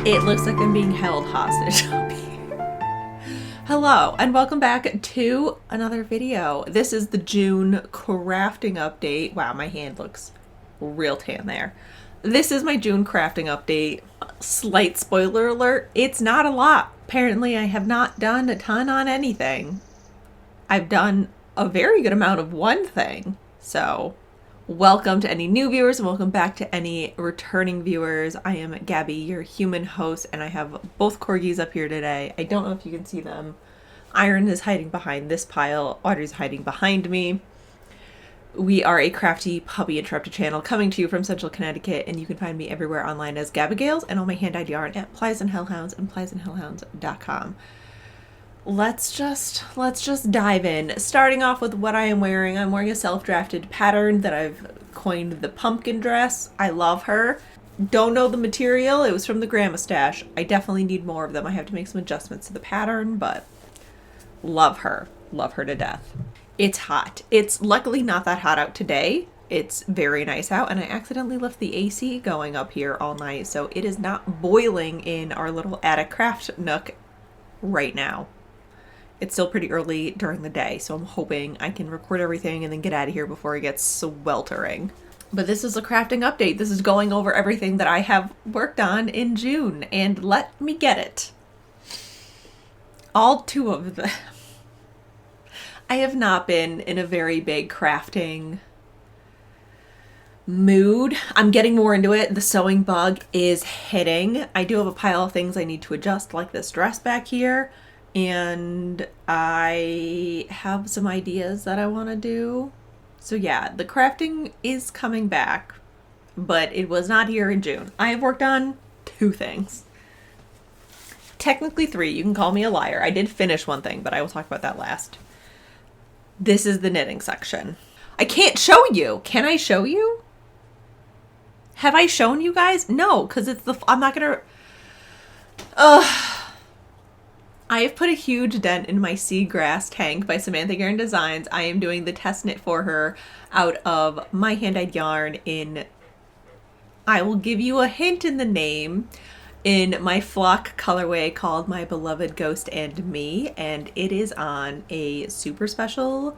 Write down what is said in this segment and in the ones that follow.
It looks like I'm being held hostage up here. Hello, and welcome back to another video. This is the June crafting update. Wow, my hand looks real tan there. This is my June crafting update. Slight spoiler alert, it's not a lot. Apparently, I have not done a ton on anything. I've done a very good amount of one thing. So, welcome to any new viewers and welcome back to any returning viewers. I am Gabby, your human host, and I have both corgis up here today. I don't know if you can see them. Iron is hiding behind this pile. Audrey's hiding behind me. We are a crafty puppy interrupted channel coming to you from Central Connecticut, and you can find me everywhere online as Gabagales and all my hand-dyed yarn at Plies and Hellhounds and pliesandhellhounds.com. Let's just dive in. Starting off with what I am wearing. I'm wearing a self-drafted pattern that I've coined the pumpkin dress. I love her. Don't know the material. It was from the grandma stash. I definitely need more of them. I have to make some adjustments to the pattern, but love her. Love her to death. It's hot. It's luckily not that hot out today. It's very nice out, and I accidentally left the AC going up here all night, so it is not boiling in our little attic craft nook right now. It's still pretty early during the day, so I'm hoping I can record everything and then get out of here before it gets sweltering. But this is a crafting update. This is going over everything that I have worked on in June, and let me get it. All two of them. I have not been in a very big crafting mood. I'm getting more into it. The sewing bug is hitting. I do have a pile of things I need to adjust, like this dress back here. And I have some ideas that I want to do. So yeah, the crafting is coming back, but it was not here in June. I have worked on 2 things. Technically 3. You can call me a liar. I did finish one thing, but I will talk about that last. This is the knitting section. I can't show you. Can I show you? Have I shown you guys? No, because it's I'm not going to... I have put a huge dent in my Seagrass tank by Samantha Guerin Designs. I am doing the test knit for her out of my hand-dyed yarn in, I will give you a hint in the name, in my flock colorway called My Beloved Ghost and Me, and it is on a super special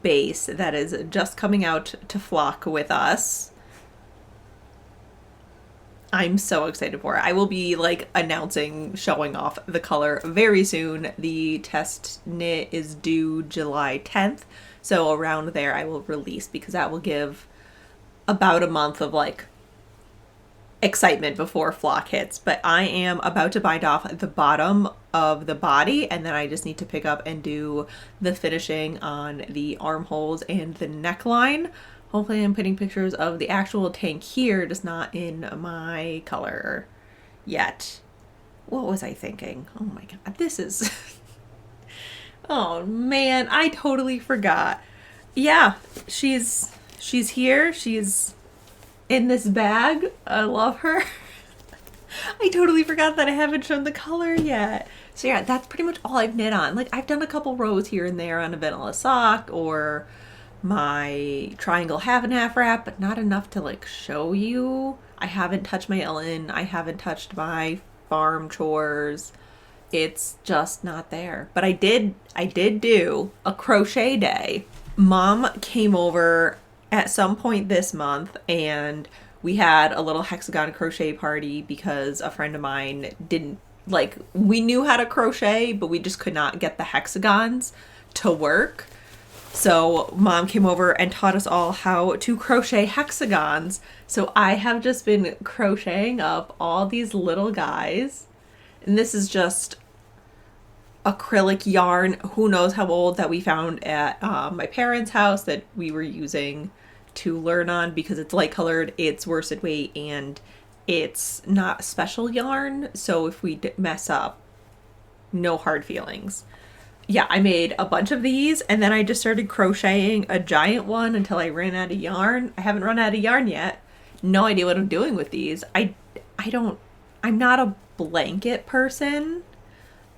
base that is just coming out to flock with us. I'm so excited for it. I will be showing off the color very soon. The test knit is due July 10th. So around there I will release, because that will give about a month of excitement before flock hits. But I am about to bind off the bottom of the body, and then I just need to pick up and do the finishing on the armholes and the neckline. Hopefully I'm putting pictures of the actual tank here, just not in my color yet. What was I thinking? Oh my god, this is... Oh man, I totally forgot. Yeah, she's here. She's in this bag. I love her. I totally forgot that I haven't shown the color yet. So yeah, that's pretty much all I've knit on. I've done a couple rows here and there on a vanilla sock or my triangle half and half wrap, but not enough to show you. I haven't touched my Ellen. I haven't touched my farm chores. It's just not there. But I did do a crochet day. Mom came over at some point this month, and we had a little hexagon crochet party because a friend of mine didn't we knew how to crochet, but we just could not get the hexagons to work. So Mom came over and taught us all how to crochet hexagons. So I have just been crocheting up all these little guys. And this is just acrylic yarn, who knows how old, that we found at my parents' house that we were using to learn on, because it's light colored, it's worsted weight, and it's not special yarn. So if we mess up, no hard feelings. Yeah, I made a bunch of these, and then I just started crocheting a giant one until I ran out of yarn. I haven't run out of yarn yet. No idea what I'm doing with these. I'm not a blanket person,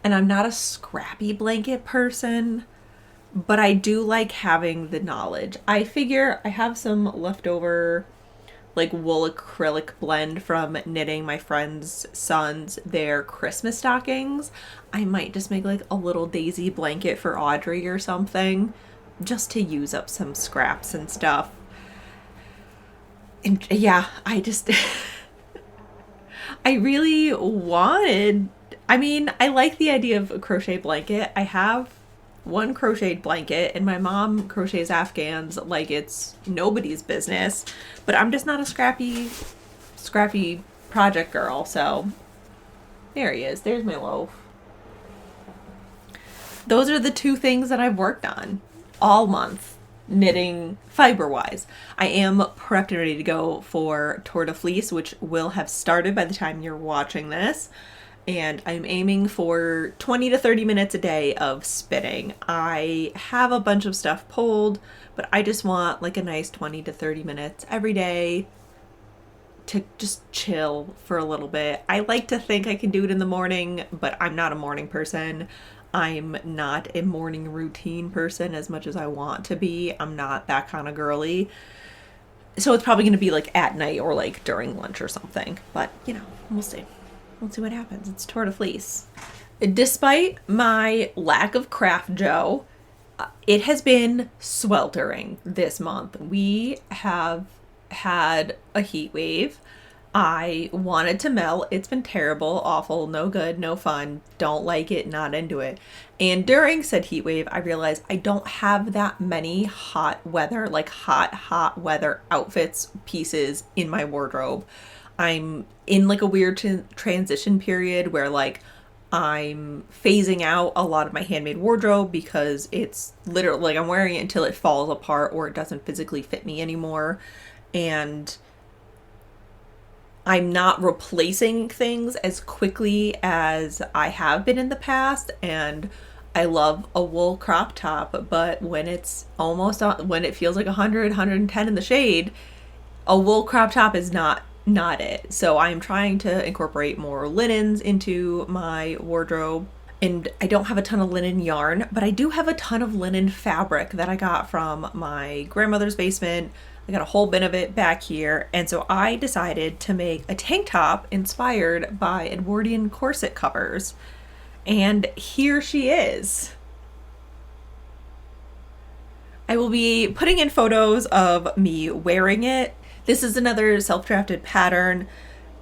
and I'm not a scrappy blanket person, but I do like having the knowledge. I figure I have some leftover like wool acrylic blend from knitting my friend's sons their Christmas stockings. I might just make like a little daisy blanket for Audrey or something, just to use up some scraps and stuff. And yeah, I just I really wanted, I mean, I like the idea of a crochet blanket. I have one crocheted blanket and my mom crochets Afghans like it's nobody's business, but I'm just not a scrappy project girl. So there he is. There's my loaf. Those are the two things that I've worked on all month, knitting fiber wise. I am prepped and ready to go for Tour de Fleece, which will have started by the time you're watching this. And I'm aiming for 20 to 30 minutes a day of spinning. I have a bunch of stuff pulled, but I just want like a nice 20 to 30 minutes every day to just chill for a little bit. I like to think I can do it in the morning, but I'm not a morning person. I'm not a morning routine person as much as I want to be. I'm not that kind of girly. So it's probably going to be like at night or like during lunch or something. But, you know, we'll see. We'll see what happens. It's Tour de Fleece. Despite my lack of craft joe, it has been sweltering this month. We have had a heat wave. I wanted to melt. It's been terrible, awful, no good, no fun. Don't like it, not into it. And during said heat wave, I realized I don't have that many hot weather, like hot weather outfits, pieces in my wardrobe. I'm in like a weird transition period where like I'm phasing out a lot of my handmade wardrobe because it's literally like I'm wearing it until it falls apart or it doesn't physically fit me anymore. And I'm not replacing things as quickly as I have been in the past. And I love a wool crop top, but when it's almost when it feels like 100, 110 in the shade, a wool crop top is not it. So I'm trying to incorporate more linens into my wardrobe. And I don't have a ton of linen yarn, but I do have a ton of linen fabric that I got from my grandmother's basement. I got a whole bin of it back here. And so I decided to make a tank top inspired by Edwardian corset covers. And here she is. I will be putting in photos of me wearing it. This is another self-drafted pattern,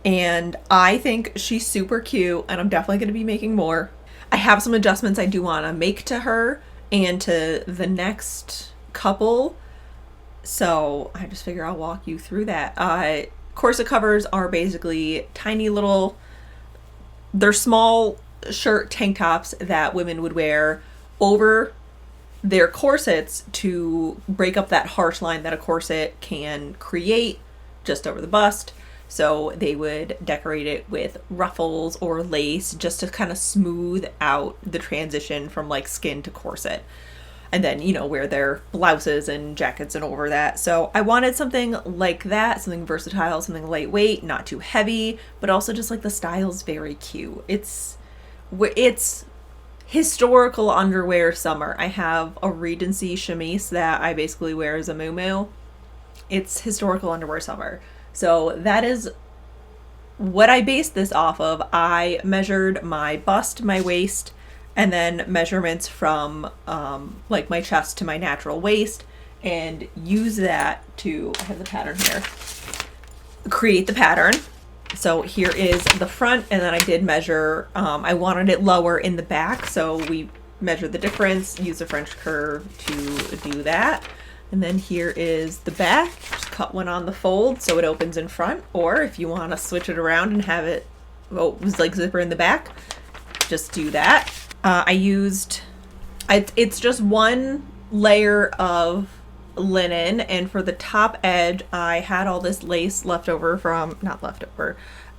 and I think she's super cute, and I'm definitely going to be making more. I have some adjustments I do want to make to her and to the next couple, so I just figure I'll walk you through that. Corset covers are basically tiny little, they're small shirt tank tops that women would wear over their corsets to break up that harsh line that a corset can create just over the bust. So they would decorate it with ruffles or lace just to kind of smooth out the transition from like skin to corset. And then, you know, wear their blouses and jackets and over that. So I wanted something like that, something versatile, something lightweight, not too heavy, but also just like the style's very cute. It's historical underwear summer. I have a Regency chemise that I basically wear as a muumuu. It's historical underwear summer. So that is what I based this off of. I measured my bust, my waist, and then measurements from like my chest to my natural waist, and use that to, I have the pattern here, create the pattern. So here is the front, and then I did measure, I wanted it lower in the back, so we measured the difference, use a French curve to do that. And then here is the back, just cut one on the fold so it opens in front, or if you want to switch it around and have it, like zipper in the back, just do that. It's just one layer of linen, and for the top edge I had all this lace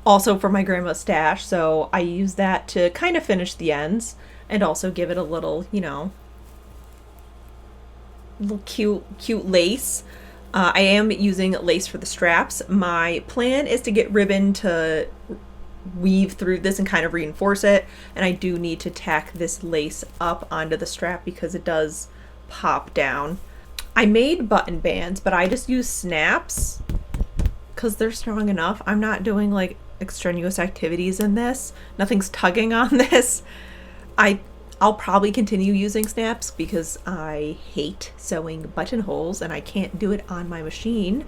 also from my grandma's stash, so I used that to kind of finish the ends and also give it a little, you know, little cute lace. I am using lace for the straps. My plan is to get ribbon to weave through this and kind of reinforce it, and I do need to tack this lace up onto the strap because it does pop down. I made button bands, but I just use snaps because they're strong enough. I'm not doing like extraneous activities in this. Nothing's tugging on this. I'll probably continue using snaps because I hate sewing buttonholes and I can't do it on my machine.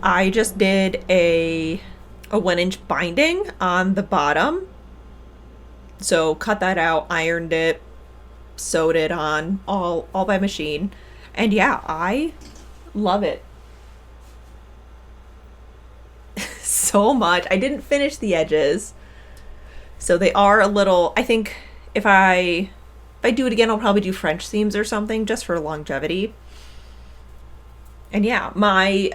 I just did a 1-inch binding on the bottom. So cut that out, ironed it, sewed it on all by machine. And yeah, I love it so much. I didn't finish the edges, so they are a little, I think if I do it again, I'll probably do French seams or something just for longevity. And yeah, my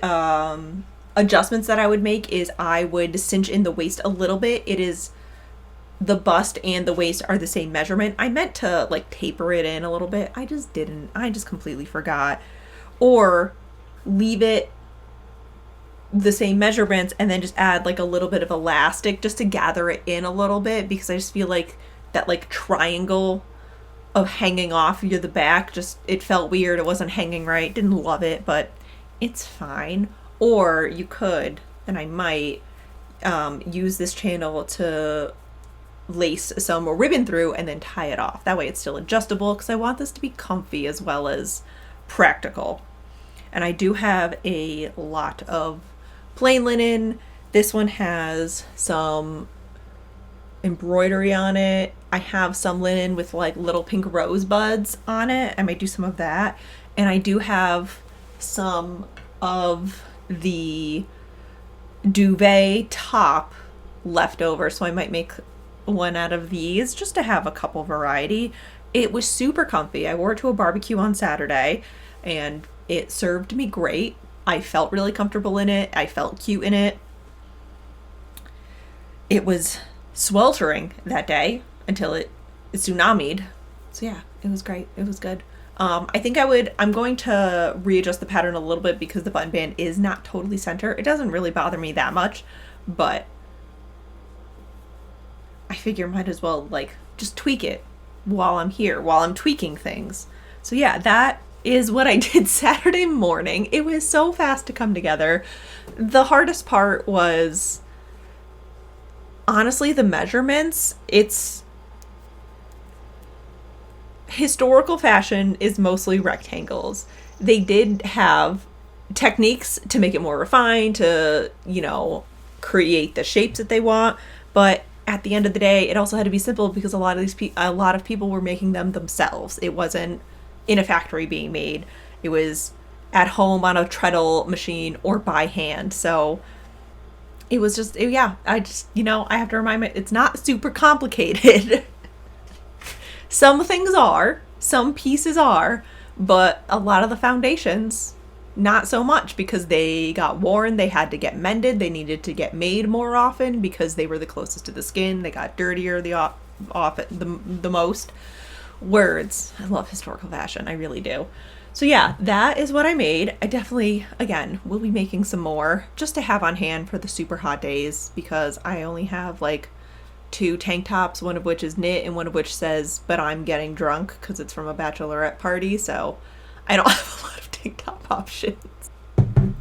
adjustments that I would make is I would cinch in the waist a little bit. It is, the bust and the waist are the same measurement. I meant to like taper it in a little bit. I just didn't. I just completely forgot. Or leave it the same measurements and then just add like a little bit of elastic just to gather it in a little bit, because I just feel like that like triangle of hanging off the back, just, it felt weird. It wasn't hanging right. Didn't love it, but it's fine. Or you could, and I might, use this channel to lace some ribbon through and then tie it off. That way it's still adjustable, because I want this to be comfy as well as practical. And I do have a lot of plain linen. This one has some embroidery on it. I have some linen with like little pink rosebuds on it. I might do some of that. And I do have some of the duvet top left over, so I might make one out of these just to have a couple variety. It was super comfy. I wore it to a barbecue on Saturday and it served me great. I felt really comfortable in it. I felt cute in it. It was sweltering that day until it tsunamied. So yeah, it was great. It was good. I think I'm going to readjust the pattern a little bit because the button band is not totally center. It doesn't really bother me that much, but I figure might as well like just tweak it while I'm here, while I'm tweaking things. So yeah, that is what I did Saturday morning. It was so fast to come together. The hardest part was honestly the measurements. It's historical fashion is mostly rectangles. They did have techniques to make it more refined, to, you know, create the shapes that they want, but at the end of the day, it also had to be simple because a lot of people were making them themselves. It wasn't in a factory being made. It was at home on a treadle machine or by hand. So it was just, I just, I have to remind me, it's not super complicated. Some things are, some pieces are, but a lot of the foundations, not so much, because they got worn, they had to get mended, they needed to get made more often because they were the closest to the skin, they got dirtier the most. Words. I love historical fashion, I really do. So yeah, that is what I made. I definitely, again, will be making some more just to have on hand for the super hot days, because I only have like 2 tank tops, one of which is knit and one of which says, but I'm getting drunk, because it's from a bachelorette party, so I don't have a lot of tank top options.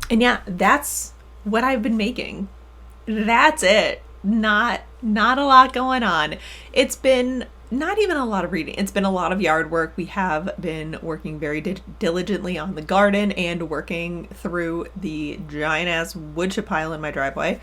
And yeah, that's what I've been making. That's it. Not a lot going on. It's been not even a lot of reading. It's been a lot of yard work. We have been working very diligently on the garden and working through the giant ass wood chip pile in my driveway.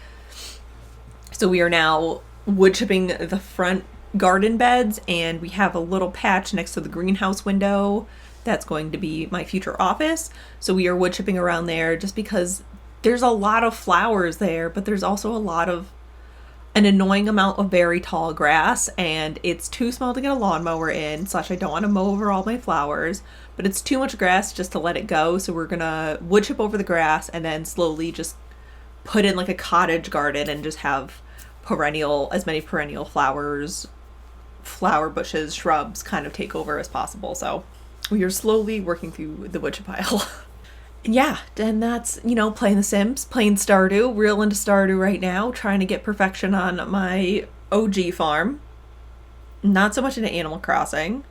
So we are now wood chipping the front garden beds, and we have a little patch next to the greenhouse window that's going to be my future office. So we are wood chipping around there just because there's a lot of flowers there, but there's also an annoying amount of very tall grass, and it's too small to get a lawnmower in, / I don't want to mow over all my flowers, but it's too much grass just to let it go. So we're gonna wood chip over the grass and then slowly just put in like a cottage garden and just have as many perennial flowers, flower bushes, shrubs kind of take over as possible. So we are slowly working through the wood chip pile. Yeah, and that's, playing The Sims, playing Stardew, real into Stardew right now, trying to get perfection on my OG farm. Not so much into Animal Crossing.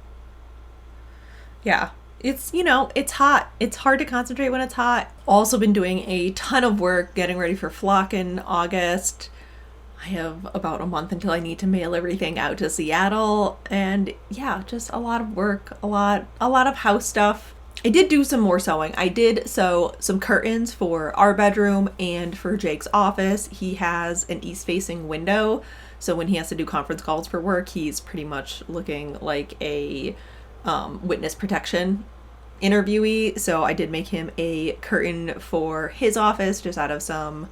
Yeah, It's, you know, it's hot. It's hard to concentrate when it's hot. Also been doing a ton of work getting ready for flock in August. I have about a month until I need to mail everything out to Seattle, and yeah, just a lot of work, a lot of house stuff. I did do some more sewing. I did sew some curtains for our bedroom and for Jake's office. He has an east-facing window, so when he has to do conference calls for work, he's pretty much looking like a witness protection interviewee. So I did make him a curtain for his office just out of some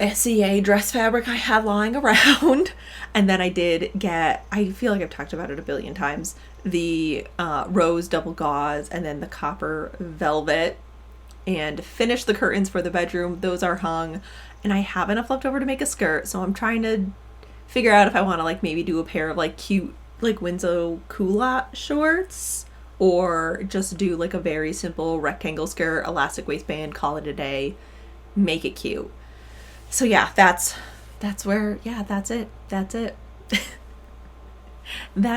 SCA dress fabric I had lying around. And then I did get, I feel like I've talked about it a billion times, the rose double gauze and then the copper velvet, and finished the curtains for the bedroom. Those are hung, and I have enough left over to make a skirt, so I'm trying to figure out if I want to like maybe do a pair of like cute like Winzo culotte shorts, or just do like a very simple rectangle skirt, elastic waistband, call it a day, make it cute. So yeah, that's where, yeah, that's it. That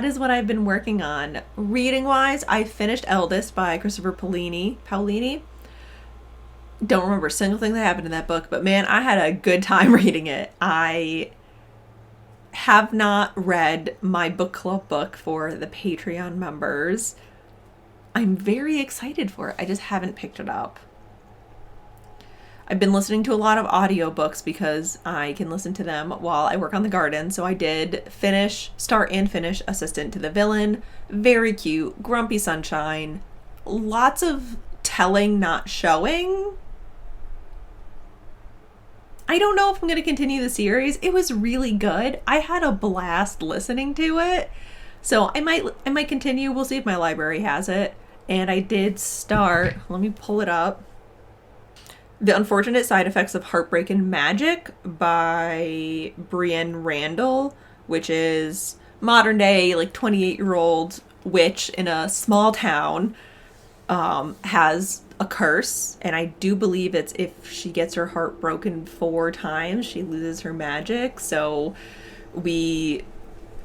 is what I've been working on. Reading wise, I finished Eldest by Christopher Paolini. Don't remember a single thing that happened in that book, but man, I had a good time reading it. I have not read my book club book for the Patreon members. I'm very excited for it. I just haven't picked it up. I've been listening to a lot of audiobooks because I can listen to them while I work on the garden. So I did start and finish Assistant to the Villain. Very cute, grumpy sunshine. Lots of telling, not showing. I don't know if I'm going to continue the series. It was really good. I had a blast listening to it. So I might continue. We'll see if my library has it. And I did start, let me pull it up, The Unfortunate Side Effects of Heartbreak and Magic by Brienne Randall, which is modern day, like 28-year-old witch in a small town, has a curse, and I do believe it's if she gets her heart broken 4 times, she loses her magic. So we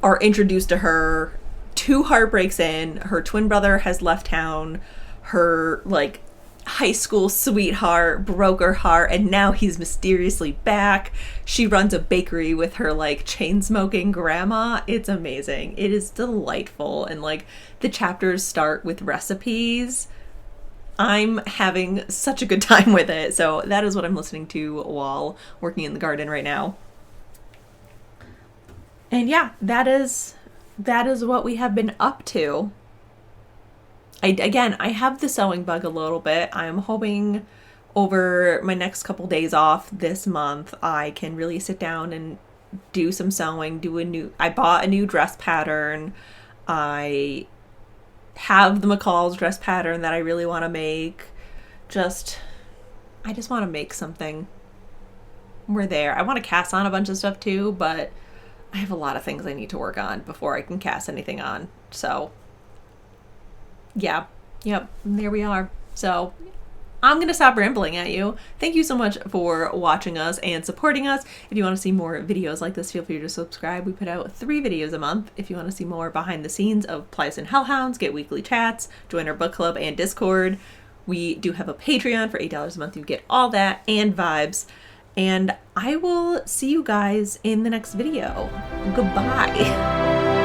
are introduced to her 2 heartbreaks in. Her twin brother has left town. Her like high school sweetheart broke her heart, and now he's mysteriously back. She runs a bakery with her like chain smoking grandma. It's amazing. It is delightful, and like the chapters start with recipes. I'm having such a good time with it. So that is what I'm listening to while working in the garden right now. And yeah, that is what we have been up to. I have the sewing bug a little bit. I'm hoping over my next couple days off this month, I can really sit down and do some sewing, I bought a new dress pattern. I have the McCall's dress pattern that I really want to make. I just want to make something. We're there. I want to cast on a bunch of stuff too, but I have a lot of things I need to work on before I can cast anything on. So yeah, yep, there we are. So I'm going to stop rambling at you. Thank you so much for watching us and supporting us. If you want to see more videos like this, feel free to subscribe. We put out 3 videos a month. If you want to see more behind the scenes of Plies and Hellhounds, get weekly chats, join our book club and Discord. We do have a Patreon for $8 a month. You get all that and vibes. And I will see you guys in the next video. Goodbye.